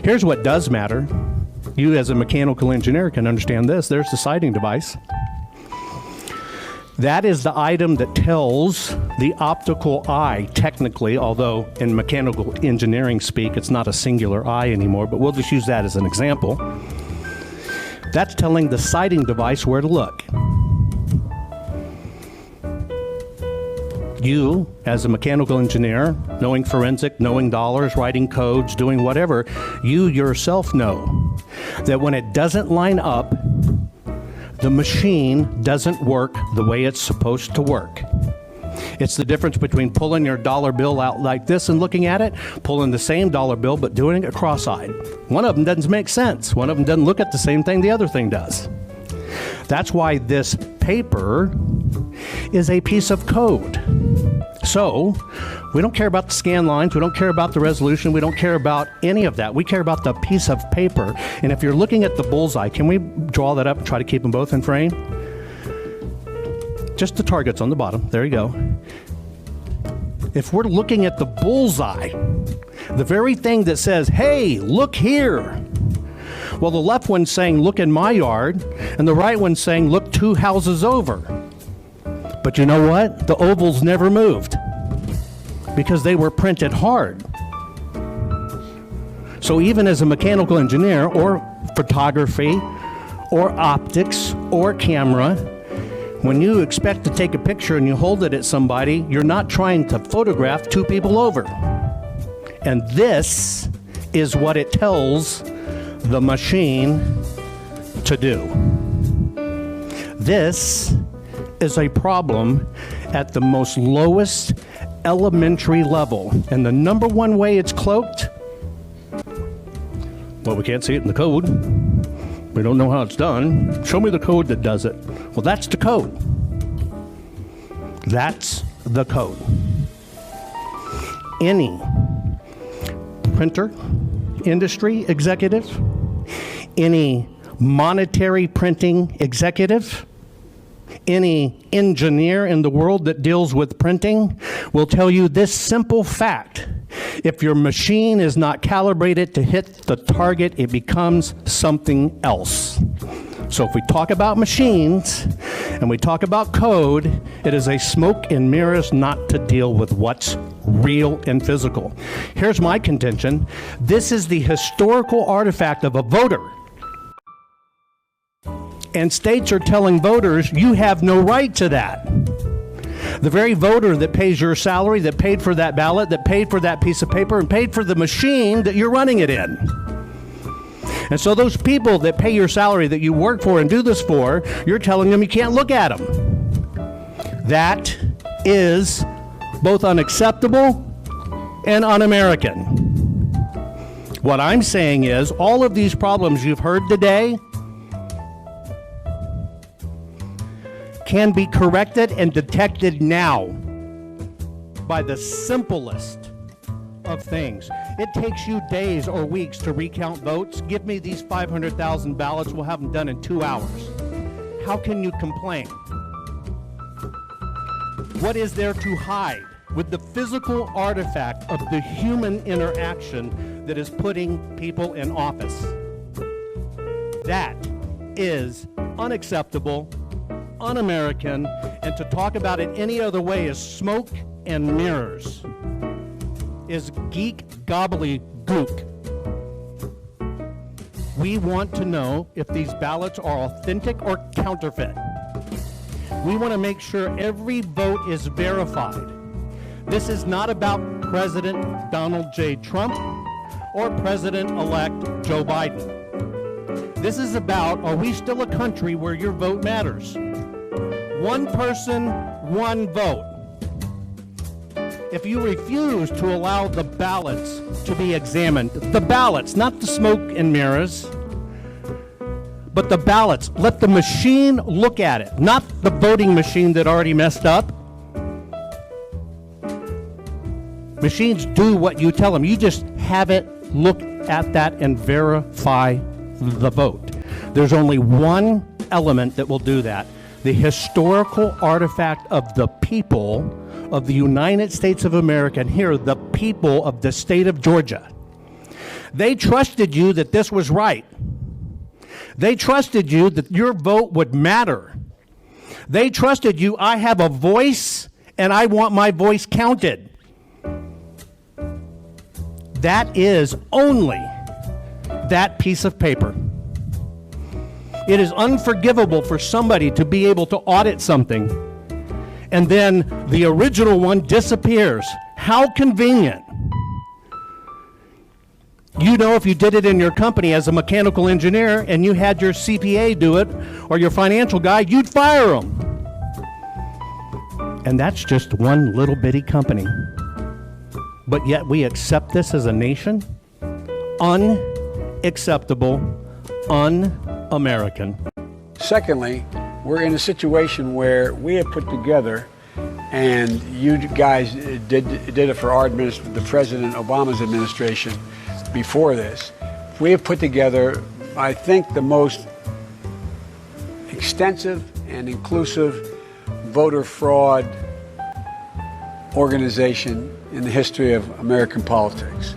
Here's what does matter. You as a mechanical engineer can understand this. There's the sighting device. That is the item that tells the optical eye, technically, although in mechanical engineering speak, it's not a singular eye anymore, but we'll just use that as an example. That's telling the sighting device where to look. You, as a mechanical engineer, knowing forensic, knowing dollars, writing codes, doing whatever, you yourself know that when it doesn't line up, the machine doesn't work the way it's supposed to work. It's the difference between pulling your dollar bill out like this and looking at it, pulling the same dollar bill but doing it cross-eyed. One of them doesn't make sense. One of them doesn't look at the same thing the other thing does. That's why this paper is a piece of code. So, we don't care about the scan lines, we don't care about the resolution, we don't care about any of that. We care about the piece of paper. And if you're looking at the bullseye, can we draw that up and try to keep them both in frame? Just the targets on the bottom, there you go. If we're looking at the bullseye, the very thing that says, hey, look here. Well, the left one's saying, look in my yard, and the right one's saying, look 2 houses over. But you know what? The ovals never moved because they were printed hard. So even as a mechanical engineer or photography or optics or camera, when you expect to take a picture and you hold it at somebody, you're not trying to photograph 2 people over. And this is what it tells the machine to do. This is a problem at the most lowest elementary level. And the number one way it's cloaked, well, we can't see it in the code. We don't know how it's done. Show me the code that does it. Well, that's the code. That's the code. Any printer industry executive, any monetary printing executive, any engineer in the world that deals with printing will tell you this simple fact. If your machine is not calibrated to hit the target, it becomes something else. So if we talk about machines and we talk about code, it is a smoke and mirrors not to deal with what's real and physical. Here's my contention. This is the historical artifact of a voter. And states are telling voters, you have no right to that. The very voter that pays your salary, that paid for that ballot, that paid for that piece of paper, and paid for the machine that you're running it in. And so those people that pay your salary, that you work for and do this for, you're telling them you can't look at them. That is both unacceptable and un-American. What I'm saying is, all of these problems you've heard today can be corrected and detected now by the simplest of things. It takes you days or weeks to recount votes. Give me these 500,000 ballots, we'll have them done in 2 hours. How can you complain? What is there to hide with the physical artifact of the human interaction that is putting people in office? That is unacceptable, un-American, and to talk about it any other way is smoke and mirrors, is geek gobbledygook. We want to know if these ballots are authentic or counterfeit. We want to make sure every vote is verified. This is not about President Donald J. Trump or President-elect Joe Biden. This is about, are we still a country where your vote matters? One person, one vote. If you refuse to allow the ballots to be examined, the ballots, not the smoke and mirrors, but the ballots, let the machine look at it, not the voting machine that already messed up. Machines do what you tell them. You just have it look at that and verify the vote. There's only one element that will do that. The historical artifact of the people of the United States of America, and here, the people of the state of Georgia. They trusted you that this was right. They trusted you that your vote would matter. They trusted you, I have a voice and I want my voice counted. That is only that piece of paper. It is unforgivable for somebody to be able to audit something and then the original one disappears. How convenient. You know, if you did it in your company as a mechanical engineer and you had your CPA do it or your financial guy, you'd fire them. And that's just one little bitty company. But yet we accept this as a nation? Unacceptable, un-American. Secondly, we're in a situation where we have put together, and you guys did it for our administration, the President Obama's administration before this. We have put together, I think, the most extensive and inclusive voter fraud organization in the history of American politics.